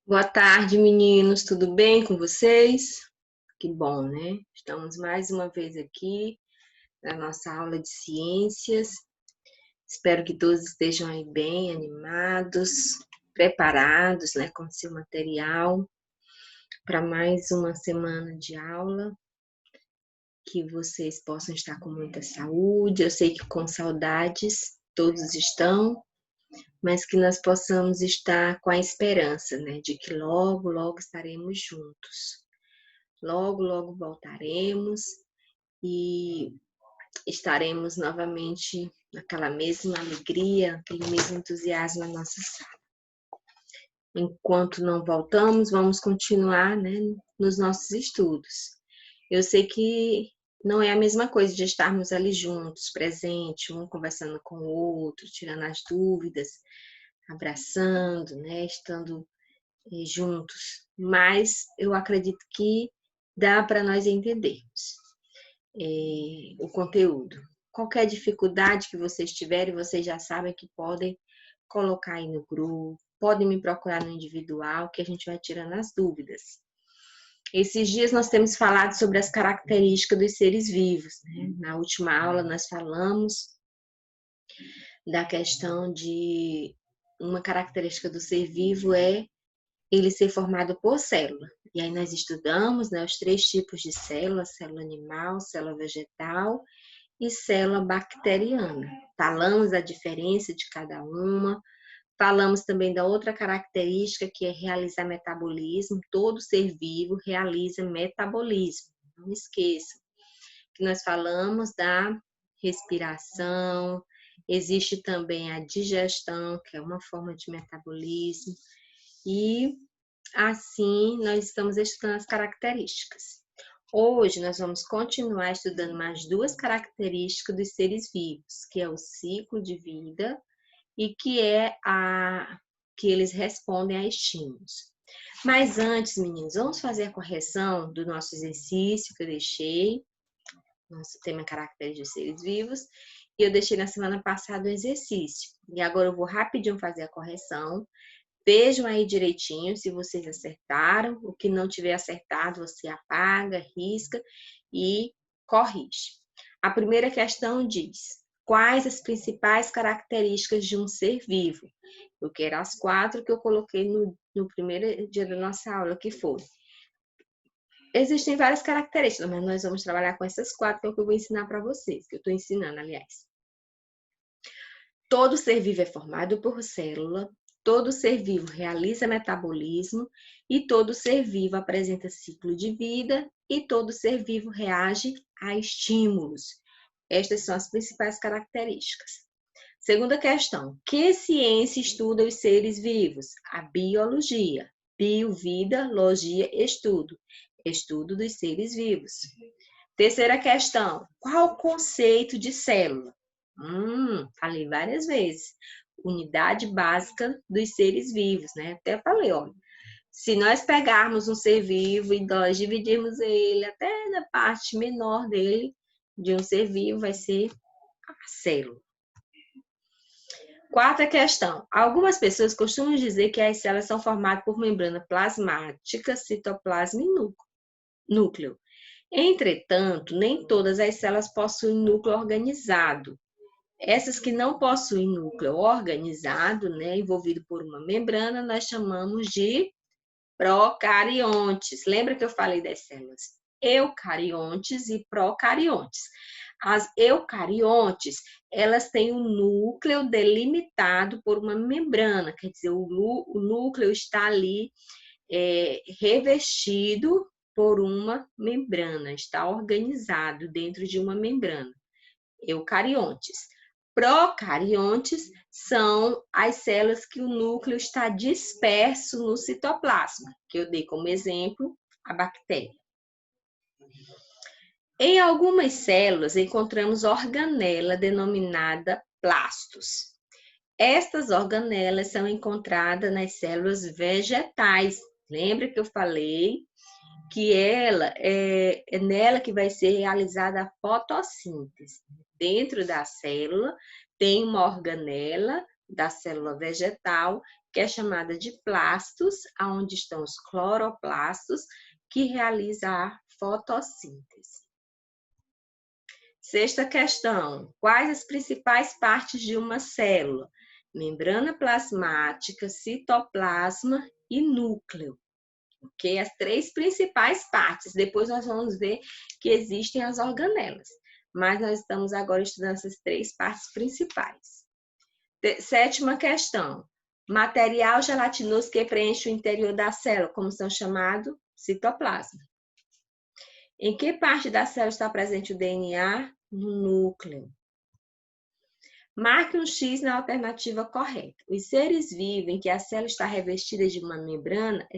Boa tarde, meninos. Tudo bem com vocês? Que bom, né? Estamos mais uma vez aqui na nossa aula de ciências. Espero que todos estejam aí bem animados, preparados, né, com seu material para mais uma semana de aula. Que vocês possam estar com muita saúde. Eu sei que com saudades todos estão, mas que nós possamos estar com a esperança, né, de que logo, logo estaremos juntos. Logo, logo voltaremos e estaremos novamente naquela mesma alegria, aquele mesmo entusiasmo na nossa sala. Enquanto não voltamos, vamos continuar, né, nos nossos estudos. Eu sei que não é a mesma coisa de estarmos ali juntos, presentes, um conversando com o outro, tirando as dúvidas, abraçando, né, estando juntos. Mas eu acredito que dá para nós entendermos o conteúdo. Qualquer dificuldade que vocês tiverem, vocês já sabem que podem colocar aí no grupo, podem me procurar no individual, que a gente vai tirando as dúvidas. Esses dias nós temos falado sobre as características dos seres vivos, né? Na última aula nós falamos da questão de uma característica do ser vivo é ele ser formado por célula. E aí nós estudamos, né, os 3 tipos de célula: célula animal, célula vegetal e célula bacteriana. Falamos da diferença de cada uma, falamos também da outra característica que é realizar metabolismo. Todo ser vivo realiza metabolismo. Não esqueçam que nós falamos da respiração, existe também a digestão, que é uma forma de metabolismo, e assim nós estamos estudando as características. Hoje nós vamos continuar estudando mais 2 características dos seres vivos, que é o ciclo de vida e que é que eles respondem a estímulos. Mas antes, meninos, vamos fazer a correção do nosso exercício que eu deixei. Nosso tema é caracteres dos seres vivos. E eu deixei na semana passada o exercício. E agora eu vou rapidinho fazer a correção. Vejam aí direitinho se vocês acertaram. O que não tiver acertado, você apaga, risca e corrige. A primeira questão diz: quais as principais características de um ser vivo? Eu quero as 4 que eu coloquei no primeiro dia da nossa aula, que foi. Existem várias características, mas nós vamos trabalhar com essas 4 que é o que eu vou ensinar para vocês, que eu estou ensinando, aliás. Todo ser vivo é formado por célula, todo ser vivo realiza metabolismo e todo ser vivo apresenta ciclo de vida e todo ser vivo reage a estímulos. Estas são as principais características. Segunda questão: que ciência estuda os seres vivos? A biologia. Bio, vida, logia, estudo. Estudo dos seres vivos. Terceira questão: qual o conceito de célula? Falei várias vezes. Unidade básica dos seres vivos, né? Até falei, olha, se nós pegarmos um ser vivo e nós dividirmos ele até na parte menor dele, de um ser vivo, vai ser a célula. Quarta questão. Algumas pessoas costumam dizer que as células são formadas por membrana plasmática, citoplasma e núcleo. Entretanto, nem todas as células possuem núcleo organizado. Essas que não possuem núcleo organizado, né, envolvido por uma membrana, nós chamamos de procariontes. Lembra que eu falei das células eucariontes e procariontes? As eucariontes, elas têm um núcleo delimitado por uma membrana, quer dizer, o núcleo está ali revestido por uma membrana, está organizado dentro de uma membrana. Eucariontes. Procariontes são as células que o núcleo está disperso no citoplasma, que eu dei como exemplo a bactéria. Em algumas células encontramos organela denominada plastos. Estas organelas são encontradas nas células vegetais. Lembra que eu falei que é nela que vai ser realizada a fotossíntese. Dentro da célula tem uma organela da célula vegetal que é chamada de plastos, onde estão os cloroplastos, que realizam a fotossíntese. Sexta questão: quais as principais partes de uma célula? Membrana plasmática, citoplasma e núcleo. Ok? As três principais partes. Depois nós vamos ver que existem as organelas. Mas nós estamos agora estudando essas três partes principais. Sétima questão: material gelatinoso que preenche o interior da célula, como são chamados? Citoplasma. Em que parte da célula está presente o DNA? No núcleo. Marque um X na alternativa correta. Os seres vivos em que a célula está revestida de uma membrana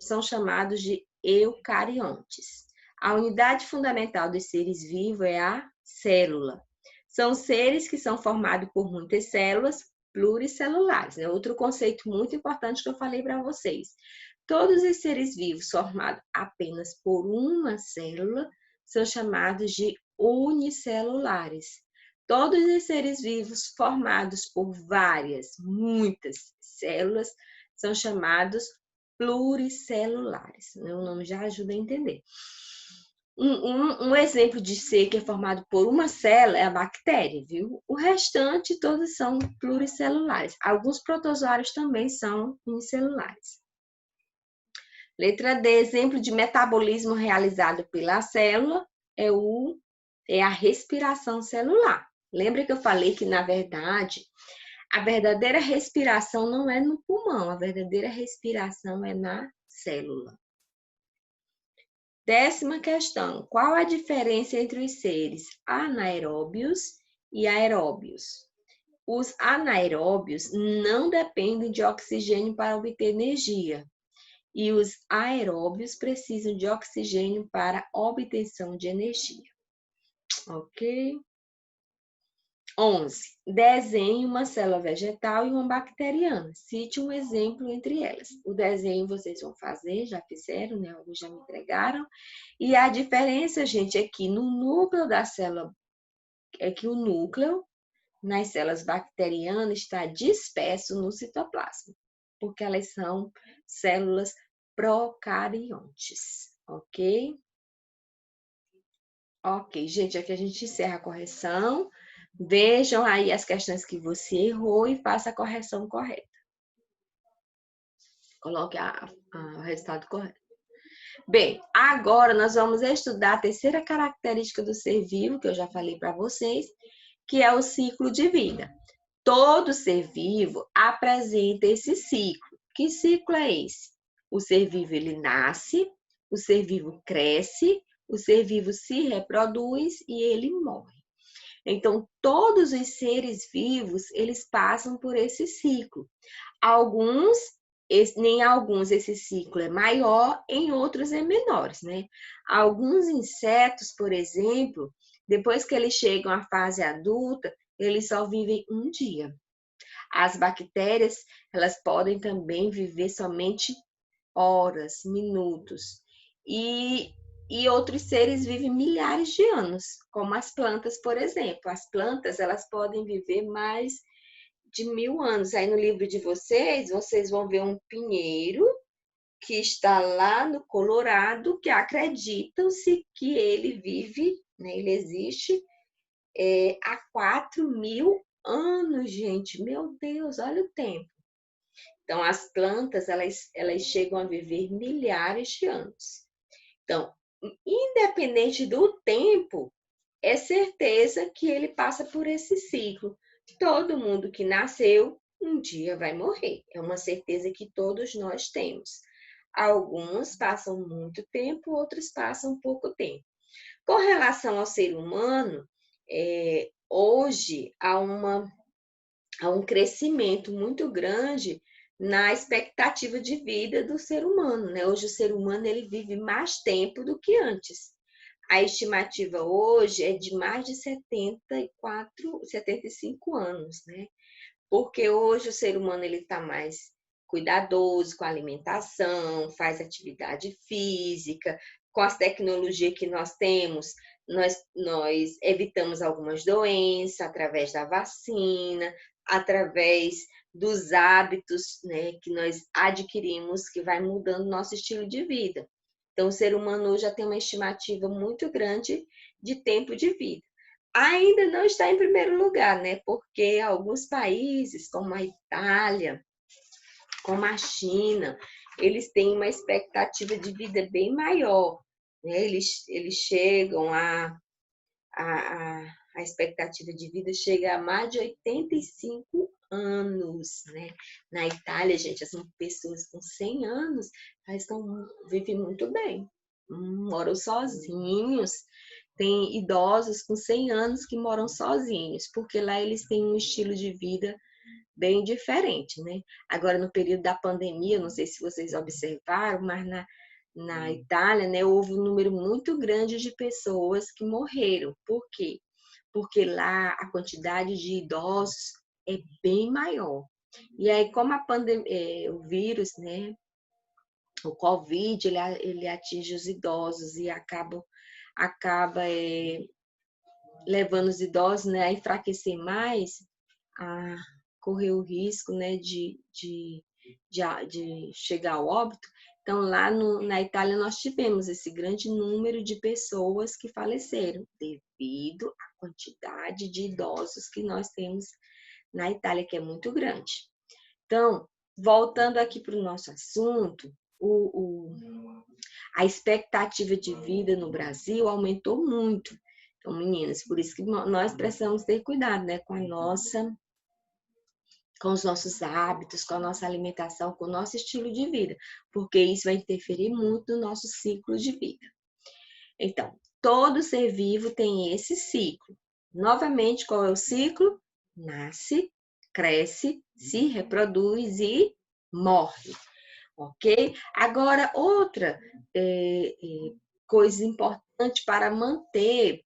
são chamados de eucariontes. A unidade fundamental dos seres vivos é a célula. São seres que são formados por muitas células pluricelulares. É outro conceito muito importante que eu falei para vocês. Todos os seres vivos formados apenas por uma célula são chamados de unicelulares. Todos os seres vivos formados por muitas células são chamados pluricelulares. O nome já ajuda a entender. Um exemplo de ser que é formado por uma célula é a bactéria, viu? O restante todos são pluricelulares. Alguns protozoários também são unicelulares. Letra D, exemplo de metabolismo realizado pela célula é a respiração celular. Lembra que eu falei que, na verdade, a verdadeira respiração não é no pulmão, a verdadeira respiração é na célula. Décima questão: qual a diferença entre os seres anaeróbios e aeróbios? Os anaeróbios não dependem de oxigênio para obter energia, e os aeróbios precisam de oxigênio para obtenção de energia. Ok? 11. Desenhe uma célula vegetal e uma bacteriana. Cite um exemplo entre elas. O desenho vocês vão fazer, já fizeram, né? Alguns já me entregaram. E a diferença, gente, é que no núcleo da célula, é que o núcleo nas células bacterianas está disperso no citoplasma, porque elas são células procariontes, ok? Ok, gente, aqui a gente encerra a correção. Vejam aí as questões que você errou e faça a correção correta. Coloque o resultado correto. Bem, agora nós vamos estudar a terceira característica do ser vivo, que eu já falei para vocês, que é o ciclo de vida. Todo ser vivo apresenta esse ciclo. Que ciclo é esse? O ser vivo, ele nasce, o ser vivo cresce, o ser vivo se reproduz e ele morre. Então, todos os seres vivos, eles passam por esse ciclo. Nem alguns esse ciclo é maior, em outros é menor, né? Alguns insetos, por exemplo, depois que eles chegam à fase adulta, eles só vivem um dia. As bactérias, elas podem também viver somente horas, minutos. E outros seres vivem milhares de anos, como as plantas, por exemplo. As plantas, elas podem viver mais de 1000 anos. Aí no livro de vocês vão ver um pinheiro que está lá no Colorado, que acreditam-se que ele vive, né, ele existe há 4000 anos, gente. Meu Deus, olha o tempo. Então, as plantas, elas chegam a viver milhares de anos. Então, independente do tempo, é certeza que ele passa por esse ciclo. Todo mundo que nasceu, um dia vai morrer. É uma certeza que todos nós temos. Alguns passam muito tempo, outros passam pouco tempo. Com relação ao ser humano, hoje há um crescimento muito grande na expectativa de vida do ser humano, né? Hoje o ser humano ele vive mais tempo do que antes. A estimativa hoje é de mais de 75 anos, né? Porque hoje o ser humano ele está mais cuidadoso com a alimentação, faz atividade física, com as tecnologias que nós temos, nós evitamos algumas doenças através da vacina, através dos hábitos, né, que nós adquirimos, que vai mudando o nosso estilo de vida. Então, o ser humano hoje já tem uma estimativa muito grande de tempo de vida. Ainda não está em primeiro lugar, né? Porque alguns países, como a Itália, como a China, eles têm uma expectativa de vida bem maior, né? Eles chegam a expectativa de vida chega a mais de 85 anos, né? Na Itália, gente, as pessoas com 100 anos, elas vivem muito bem, moram sozinhos. Tem idosos com 100 anos que moram sozinhos, porque lá eles têm um estilo de vida bem diferente, né? Agora, no período da pandemia, não sei se vocês observaram, mas na Itália, né, houve um número muito grande de pessoas que morreram. Por quê? Porque lá a quantidade de idosos é bem maior. E aí, como a pandemia, o vírus, né, o Covid, ele atinge os idosos e acaba levando os idosos, né, a enfraquecer mais, a correr o risco, né, de chegar ao óbito. Então, lá na Itália, nós tivemos esse grande número de pessoas que faleceram devido à quantidade de idosos que nós temos na Itália, que é muito grande. Então, voltando aqui para o nosso assunto, a expectativa de vida no Brasil aumentou muito. Então, meninas, por isso que nós precisamos ter cuidado, né, com os nossos hábitos, com a nossa alimentação, com o nosso estilo de vida, porque isso vai interferir muito no nosso ciclo de vida. Então, todo ser vivo tem esse ciclo. Novamente, qual é o ciclo? Nasce, cresce, se reproduz e morre. Ok? Agora, outra coisa importante para manter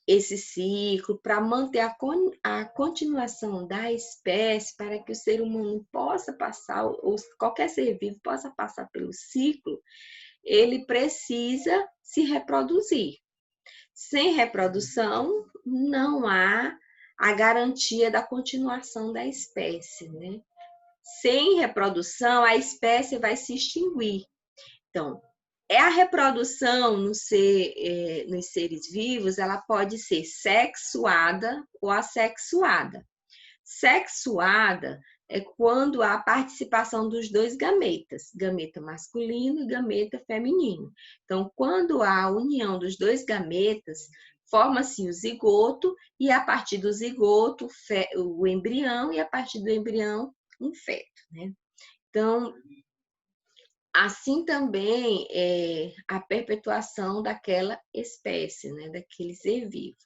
esse ciclo, para manter a continuação da espécie, para que o ser humano possa passar, ou qualquer ser vivo possa passar pelo ciclo, ele precisa se reproduzir. Sem reprodução, não há a garantia da continuação da espécie, né? Sem reprodução, a espécie vai se extinguir. Então, a reprodução nos seres vivos, ela pode ser sexuada ou assexuada. Sexuada é quando há a participação dos dois gametas, gameta masculino e gameta feminino. Então, quando há a união dos dois gametas, forma-se o zigoto, e a partir do zigoto, o embrião, e a partir do embrião, um feto, né? Então, assim também é a perpetuação daquela espécie, né, daquele ser vivo.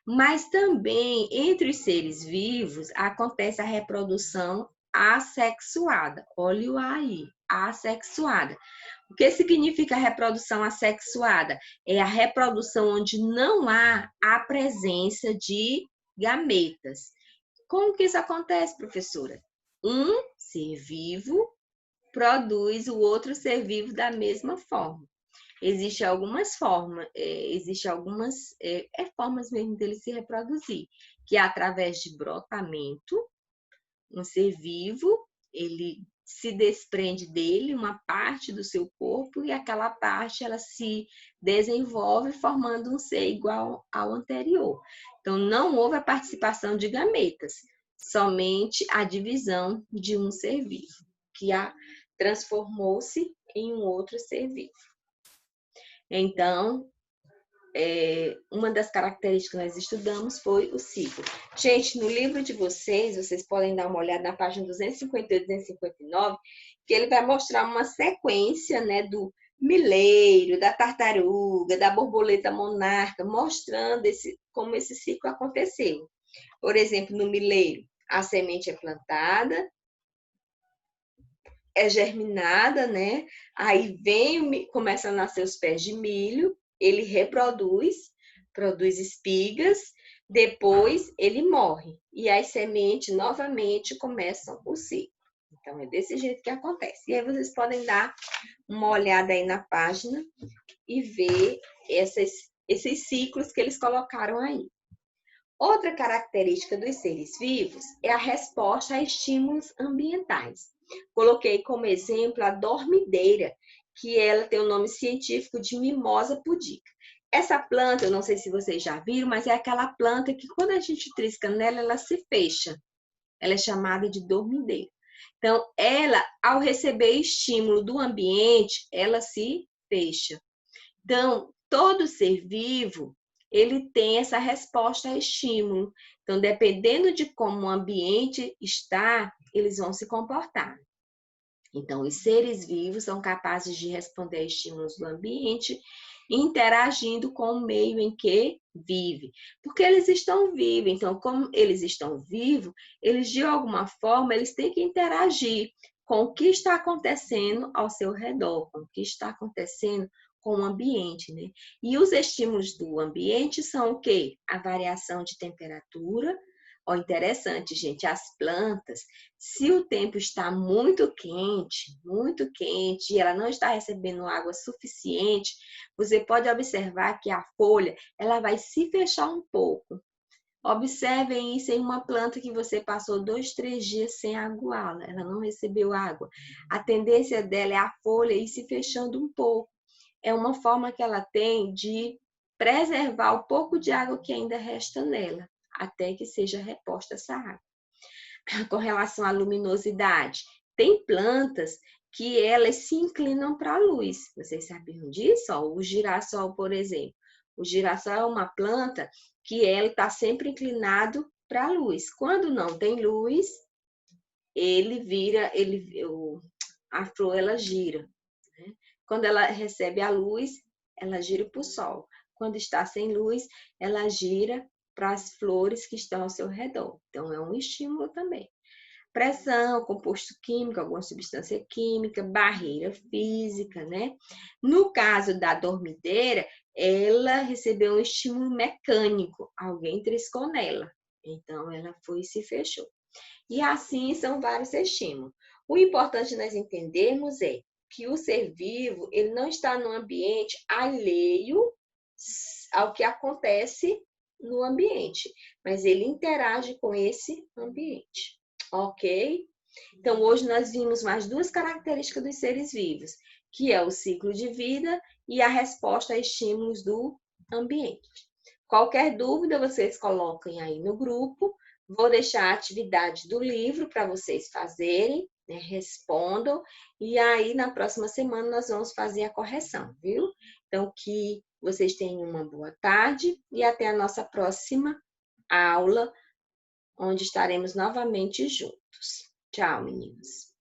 Mas também, entre os seres vivos, acontece a reprodução assexuada. Olha o aí, assexuada. O que significa a reprodução assexuada? É a reprodução onde não há a presença de gametas. Como que isso acontece, professora? Um ser vivo produz o outro ser vivo da mesma forma. Existem algumas formas, formas mesmo dele se reproduzir, que é através de brotamento. Um ser vivo, ele se desprende dele uma parte do seu corpo e aquela parte ela se desenvolve formando um ser igual ao anterior. Então, não houve a participação de gametas, somente a divisão de um ser vivo, que transformou-se em um outro ser vivo. Então, uma das características que nós estudamos foi o ciclo. Gente, no livro de vocês podem dar uma olhada na página 258 e 259, que ele vai mostrar uma sequência, né, do milheiro, da tartaruga, da borboleta monarca, mostrando como esse ciclo aconteceu. Por exemplo, no milheiro, a semente é plantada, é germinada, né? Aí começa a nascer os pés de milho, ele produz espigas, depois ele morre. E as sementes novamente começam o ciclo. Então, é desse jeito que acontece. E aí vocês podem dar uma olhada aí na página e ver esses ciclos que eles colocaram aí. Outra característica dos seres vivos é a resposta a estímulos ambientais. Coloquei como exemplo a dormideira, que ela tem o nome científico de Mimosa pudica. Essa planta, eu não sei se vocês já viram, mas é aquela planta que quando a gente trisca nela, ela se fecha. Ela é chamada de dormideira. Então, ela, ao receber estímulo do ambiente, ela se fecha. Então, todo ser vivo, ele tem essa resposta a estímulo. Então, dependendo de como o ambiente está, eles vão se comportar. Então, os seres vivos são capazes de responder a estímulos do ambiente, interagindo com o meio em que vive. Porque eles estão vivos. Então, como eles estão vivos, eles, de alguma forma, eles têm que interagir com o que está acontecendo ao seu redor, com o que está acontecendo com o ambiente, né? E os estímulos do ambiente são o quê? A variação de temperatura. Ó, interessante, gente, as plantas, se o tempo está muito quente, e ela não está recebendo água suficiente, você pode observar que a folha, ela vai se fechar um pouco. Observem isso em uma planta que você passou 2, 3 dias sem aguá-la, ela não recebeu água. A tendência dela é a folha ir se fechando um pouco. É uma forma que ela tem de preservar o pouco de água que ainda resta nela, até que seja reposta essa água. Com relação à luminosidade, tem plantas que elas se inclinam para a luz. Vocês sabiam disso? Ó, o girassol, por exemplo. O girassol é uma planta que ela está sempre inclinado para a luz. Quando não tem luz, a flor ela gira. Né? Quando ela recebe a luz, ela gira para o sol. Quando está sem luz, ela gira para as flores que estão ao seu redor. Então, é um estímulo também. Pressão, composto químico, alguma substância química, barreira física, né? No caso da dormideira, ela recebeu um estímulo mecânico, alguém triscou nela, então ela foi e se fechou. E assim são vários estímulos. O importante nós entendermos é que o ser vivo, ele não está no ambiente alheio ao que acontece no ambiente, mas ele interage com esse ambiente. Ok? Então, hoje nós vimos mais 2 características dos seres vivos, que é o ciclo de vida e a resposta a estímulos do ambiente. Qualquer dúvida, vocês coloquem aí no grupo. Vou deixar a atividade do livro para vocês fazerem, né? Respondam. E aí, na próxima semana, nós vamos fazer a correção, viu? Então, que vocês tenham uma boa tarde e até a nossa próxima aula, onde estaremos novamente juntos. Tchau, meninos.